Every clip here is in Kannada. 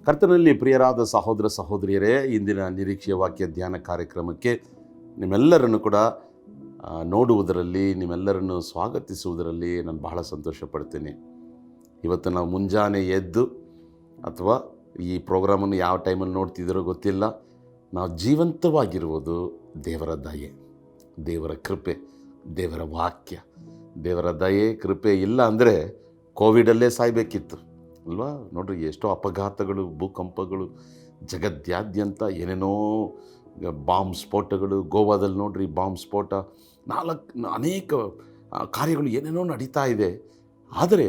ಕರ್ತನಲ್ಲಿ ಪ್ರಿಯರಾದ ಸಹೋದರ ಸಹೋದರಿಯರೇ, ಇಂದಿನ ನಿರೀಕ್ಷೆಯ ವಾಕ್ಯ ಧ್ಯಾನ ಕಾರ್ಯಕ್ರಮಕ್ಕೆ ನಿಮ್ಮೆಲ್ಲರನ್ನು ಕೂಡ ನೋಡುವುದರಲ್ಲಿ, ನಿಮ್ಮೆಲ್ಲರನ್ನು ಸ್ವಾಗತಿಸುವುದರಲ್ಲಿ ನಾನು ಬಹಳ ಸಂತೋಷ ಪಡ್ತೇನೆ. ಇವತ್ತು ನಾವು ಮುಂಜಾನೆ ಎದ್ದು ಅಥವಾ ಈ ಪ್ರೋಗ್ರಾಮನ್ನು ಯಾವ ಟೈಮಲ್ಲಿ ನೋಡ್ತಿದ್ದೀರೋ ಗೊತ್ತಿಲ್ಲ, ನಾವು ಜೀವಂತವಾಗಿರುವುದು ದೇವರ ದಯೆ, ದೇವರ ಕೃಪೆ, ದೇವರ ವಾಕ್ಯ. ದೇವರ ದಯೆ ಕೃಪೆ ಇಲ್ಲ ಅಂದರೆ ಕೋವಿಡಲ್ಲೇ ಸಾಯಬೇಕಿತ್ತು ಅಲ್ವಾ? ನೋಡ್ರಿ, ಎಷ್ಟೋ ಅಪಘಾತಗಳು, ಭೂಕಂಪಗಳು, ಜಗತ್ಯಾದ್ಯಂತ ಏನೇನೋ ಬಾಂಬ್ ಸ್ಫೋಟಗಳು. ಗೋವಾದಲ್ಲಿ ನೋಡ್ರಿ ಬಾಂಬ್ ಸ್ಫೋಟ, ಅನೇಕ ಕಾರ್ಯಗಳು ಏನೇನೋ ನಡೀತಾ ಇದೆ. ಆದರೆ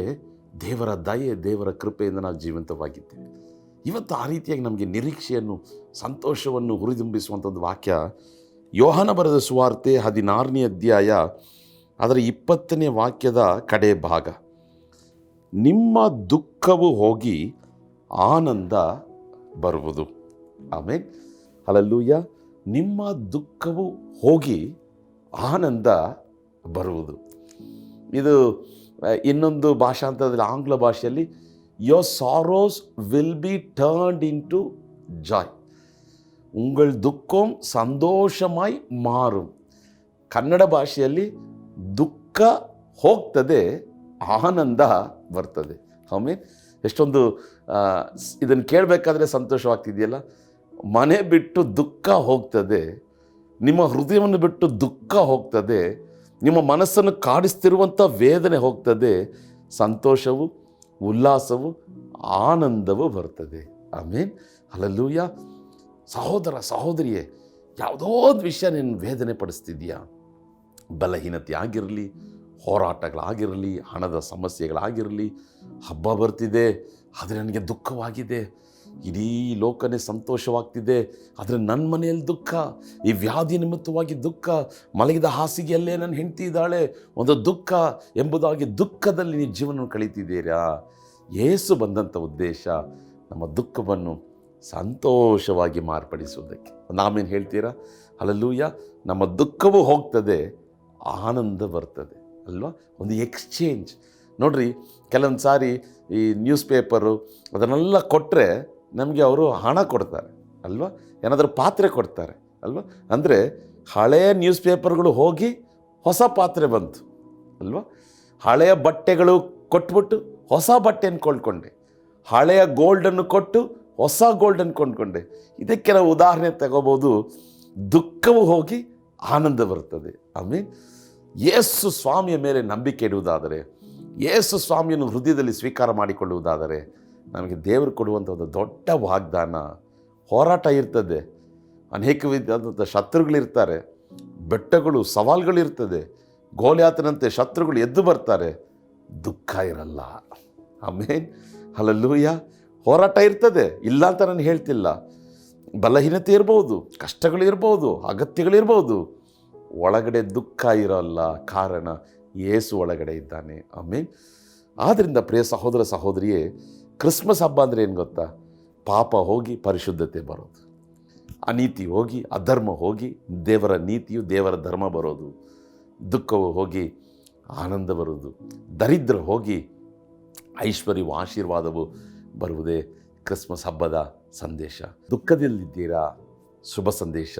ದೇವರ ದಯೆ, ದೇವರ ಕೃಪೆಯಿಂದ ನಾವು ಜೀವಂತವಾಗಿದ್ದೇವೆ. ಇವತ್ತು ಆ ರೀತಿಯಾಗಿ ನಮಗೆ ನಿರೀಕ್ಷೆಯನ್ನು, ಸಂತೋಷವನ್ನು ಹುರಿದುಂಬಿಸುವಂಥ ಒಂದು ವಾಕ್ಯ ಯೋಹಾನ ಬರೆದ ಸುವಾರ್ತೆ 16ನೇ ಅಧ್ಯಾಯ ಅದರ 20ನೇ ವಾಕ್ಯದ ಕಡೆ ಭಾಗ. ನಿಮ್ಮ ದುಃಖವು ಹೋಗಿ ಆನಂದ ಬರುವುದು. ಆಮೇಲೆ ಹಲ್ಲೆಲೂಯಾ. ನಿಮ್ಮ ದುಃಖವು ಹೋಗಿ ಆನಂದ ಬರುವುದು. ಇದು ಇನ್ನೊಂದು ಭಾಷಾಂತರದಲ್ಲಿ, ಆಂಗ್ಲ ಭಾಷೆಯಲ್ಲಿ your sorrows will be turned into joy. ಉಂಗಳ್ ದುಃಖಂ ಸಂತೋಷಮಾಯ್ ಮಾರುಂ. ಕನ್ನಡ ಭಾಷೆಯಲ್ಲಿ ದುಃಖ ಹೋಗ್ತದೆ, ಆನಂದ ಬರ್ತದೆ. ಆಮೇಲೆ ಎಷ್ಟೊಂದು ಇದನ್ನು ಕೇಳಬೇಕಾದ್ರೆ ಸಂತೋಷವಾಗ್ತಿದೆಯಲ್ಲ. ಮನೆ ಬಿಟ್ಟು ದುಃಖ ಹೋಗ್ತದೆ, ನಿಮ್ಮ ಹೃದಯವನ್ನು ಬಿಟ್ಟು ದುಃಖ ಹೋಗ್ತದೆ, ನಿಮ್ಮ ಮನಸ್ಸನ್ನು ಕಾಡಿಸ್ತಿರುವಂಥ ವೇದನೆ ಹೋಗ್ತದೆ, ಸಂತೋಷವು, ಉಲ್ಲಾಸವು, ಆನಂದವು ಬರ್ತದೆ. ಆಮೇಲೆ ಹಲ್ಲೆಲೂಯಾ. ಸಹೋದರ ಸಹೋದರಿಯೇ, ಯಾವುದೋ ಒಂದು ವಿಷಯ ನೀನು ವೇದನೆ ಪಡಿಸ್ತಿದೆಯಾ? ಬಲಹೀನತೆ ಆಗಿರಲಿ, ಹೋರಾಟಗಳಾಗಿರಲಿ, ಹಣದ ಸಮಸ್ಯೆಗಳಾಗಿರಲಿ, ಹಬ್ಬ ಬರ್ತಿದೆ ಆದರೆ ನನಗೆ ದುಃಖವಾಗಿದೆ, ಇಡೀ ಲೋಕನೇ ಸಂತೋಷವಾಗ್ತಿದೆ ಆದರೆ ನನ್ನ ಮನೆಯಲ್ಲಿ ದುಃಖ, ಈ ವ್ಯಾಧಿ ನಿಮಿತ್ತವಾಗಿ ದುಃಖ, ಮಲಗಿದ ಹಾಸಿಗೆಯಲ್ಲೇ ನನ್ನ ಹೆಂಡತಿ ಇದ್ದಾಳೆ, ಒಂದು ದುಃಖ ಎಂಬುದಾಗಿ ದುಃಖದಲ್ಲಿ ನೀವು ಜೀವನ ಕಳೀತಿದ್ದೀರಾ? ಯೇಸು ಬಂದಂಥ ಉದ್ದೇಶ ನಮ್ಮ ದುಃಖವನ್ನು ಸಂತೋಷವಾಗಿ ಮಾರ್ಪಡಿಸುವುದಕ್ಕೆ. ನಾವೇನು ಹೇಳ್ತೀರಾ? ಹಲ್ಲೆಲೂಯಾ. ನಮ್ಮ ದುಃಖವೂ ಹೋಗ್ತದೆ, ಆನಂದ ಬರ್ತದೆ ಅಲ್ವಾ? ಒಂದು ಎಕ್ಸ್ಚೇಂಜ್. ನೋಡ್ರಿ, ಕೆಲವೊಂದು ಸಾರಿ ಈ ನ್ಯೂಸ್ ಪೇಪರು ಅದನ್ನೆಲ್ಲ ಕೊಟ್ಟರೆ ನಮಗೆ ಅವರು ಹಣ ಕೊಡ್ತಾರೆ ಅಲ್ವಾ? ಏನಾದರೂ ಪಾತ್ರೆ ಕೊಡ್ತಾರೆ ಅಲ್ವಾ? ಅಂದರೆ ಹಳೆಯ ನ್ಯೂಸ್ ಪೇಪರ್ಗಳು ಹೋಗಿ ಹೊಸ ಪಾತ್ರೆ ಬಂತು ಅಲ್ವಾ? ಹಳೆಯ ಬಟ್ಟೆಗಳು ಕೊಟ್ಬಿಟ್ಟು ಹೊಸ ಬಟ್ಟೆಯನ್ನು ಕೊಂಡ್ಕೊಂಡೆ, ಹಳೆಯ ಗೋಲ್ಡನ್ನು ಕೊಟ್ಟು ಹೊಸ ಗೋಲ್ಡನ್ನು ಕೊಂಡ್ಕೊಂಡೆ. ಇದಕ್ಕೆ ನಾವು ಉದಾಹರಣೆ ತಗೋಬೋದು. ದುಃಖವು ಹೋಗಿ ಆನಂದ ಬರ್ತದೆ. ಆಮೇಲೆ ಯೇಸು ಸ್ವಾಮಿಯ ಮೇಲೆ ನಂಬಿಕೆ ಇಡುವುದಾದರೆ, ಯೇಸು ಸ್ವಾಮಿಯನ್ನು ಹೃದಯದಲ್ಲಿ ಸ್ವೀಕಾರ ಮಾಡಿಕೊಳ್ಳುವುದಾದರೆ, ನಮಗೆ ದೇವರು ಕೊಡುವಂಥ ಒಂದು ದೊಡ್ಡ ವಾಗ್ದಾನ. ಹೋರಾಟ ಇರ್ತದೆ, ಅನೇಕ ವಿಧವಾದಂಥ ಶತ್ರುಗಳಿರ್ತಾರೆ, ಬೆಟ್ಟಗಳು, ಸವಾಲುಗಳಿರ್ತದೆ, ಗೋಲಿಯಾತನಂತೆ ಶತ್ರುಗಳು ಎದ್ದು ಬರ್ತಾರೆ, ದುಃಖ ಇರಲ್ಲ. ಆಮೇಲೆ ಹಲ್ಲೆಲೂಯಾ. ಹೋರಾಟ ಇರ್ತದೆ, ಇಲ್ಲ ಅಂತ ನಾನು ಹೇಳ್ತಿಲ್ಲ. ಬಲಹೀನತೆ ಇರ್ಬೋದು, ಕಷ್ಟಗಳಿರ್ಬೋದು, ಅಗತ್ಯಗಳಿರ್ಬೋದು, ಒಳಗಡೆ ದುಃಖ ಇರೋಲ್ಲ. ಕಾರಣ ಯೇಸು ಒಳಗಡೆ ಇದ್ದಾನೆ. ಆಮೇಲೆ ಆದ್ದರಿಂದ ಪ್ರಿಯ ಸಹೋದರ ಸಹೋದರಿಯೇ, ಕ್ರಿಸ್ಮಸ್ ಹಬ್ಬ ಅಂದರೆ ಏನು ಗೊತ್ತಾ? ಪಾಪ ಹೋಗಿ ಪರಿಶುದ್ಧತೆ ಬರೋದು, ಅನೀತಿ ಹೋಗಿ ಅಧರ್ಮ ಹೋಗಿ ದೇವರ ನೀತಿಯು, ದೇವರ ಧರ್ಮ ಬರೋದು, ದುಃಖವು ಹೋಗಿ ಆನಂದ ಬರುವುದು, ದರಿದ್ರ ಹೋಗಿ ಐಶ್ವರ್ಯವು, ಆಶೀರ್ವಾದವು ಬರುವುದೇ ಕ್ರಿಸ್ಮಸ್ ಹಬ್ಬದ ಸಂದೇಶ. ದುಃಖದಲ್ಲಿದ್ದೀರಾ? ಶುಭ ಸಂದೇಶ.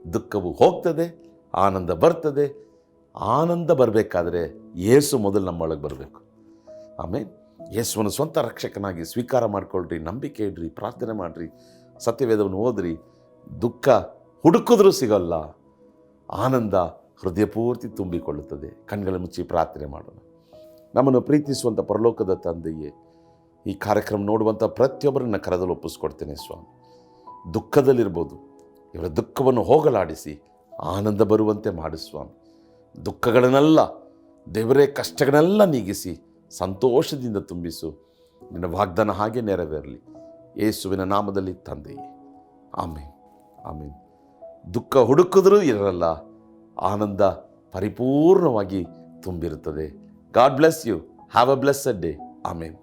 ದುಃಖವು ಹೋಗ್ತದೆ, ಆನಂದ ಬರ್ತದೆ. ಆನಂದ ಬರಬೇಕಾದ್ರೆ ಯೇಸು ಮೊದಲು ನಮ್ಮೊಳಗೆ ಬರಬೇಕು. ಆಮೇಲೆ ಯೇಸುವನ್ನು ಸ್ವಂತ ರಕ್ಷಕನಾಗಿ ಸ್ವೀಕಾರ ಮಾಡಿಕೊಳ್ಳ್ರಿ, ನಂಬಿಕೆ ಇಡ್ರಿ, ಪ್ರಾರ್ಥನೆ ಮಾಡಿರಿ, ಸತ್ಯವೇದವನ್ನು ಓದ್ರಿ. ದುಃಖ ಹುಡುಕಿದ್ರೂ ಸಿಗಲ್ಲ, ಆನಂದ ಹೃದಯ ಪೂರ್ತಿ ತುಂಬಿಕೊಳ್ಳುತ್ತದೆ. ಕಣ್ಗಳ ಮುಚ್ಚಿ ಪ್ರಾರ್ಥನೆ ಮಾಡೋಣ. ನಮ್ಮನ್ನು ಪ್ರೀತಿಸುವಂಥ ಪರಲೋಕದ ತಂದೆಯೇ, ಈ ಕಾರ್ಯಕ್ರಮ ನೋಡುವಂಥ ಪ್ರತಿಯೊಬ್ಬರನ್ನ ಕರೆದಲ್ಲಿ ಒಪ್ಪಿಸ್ಕೊಡ್ತೇನೆ ಸ್ವಾಮಿ. ದುಃಖದಲ್ಲಿರ್ಬೋದು, ಇವರ ದುಃಖವನ್ನು ಹೋಗಲಾಡಿಸಿ ಆನಂದ ಬರುವಂತೆ ಮಾಡು ಸ್ವಾಮಿ. ದುಃಖಗಳನ್ನೆಲ್ಲ ದೇವರೇ, ಕಷ್ಟಗಳನ್ನೆಲ್ಲ ನೀಗಿಸಿ ಸಂತೋಷದಿಂದ ತುಂಬಿಸು. ನಿನ್ನ ವಾಗ್ದಾನ ಹಾಗೆ ನೆರವೇರಲಿ, ಯೇಸುವಿನ ನಾಮದಲ್ಲಿ ತಂದೆಯೇ, ಆಮೇನ್ ಆಮೇನ್. ದುಃಖ ಹುಡುಕಿದ್ರೂ ಇರಲ್ಲ, ಆನಂದ ಪರಿಪೂರ್ಣವಾಗಿ ತುಂಬಿರುತ್ತದೆ. God bless you. Have a blessed day. Amen.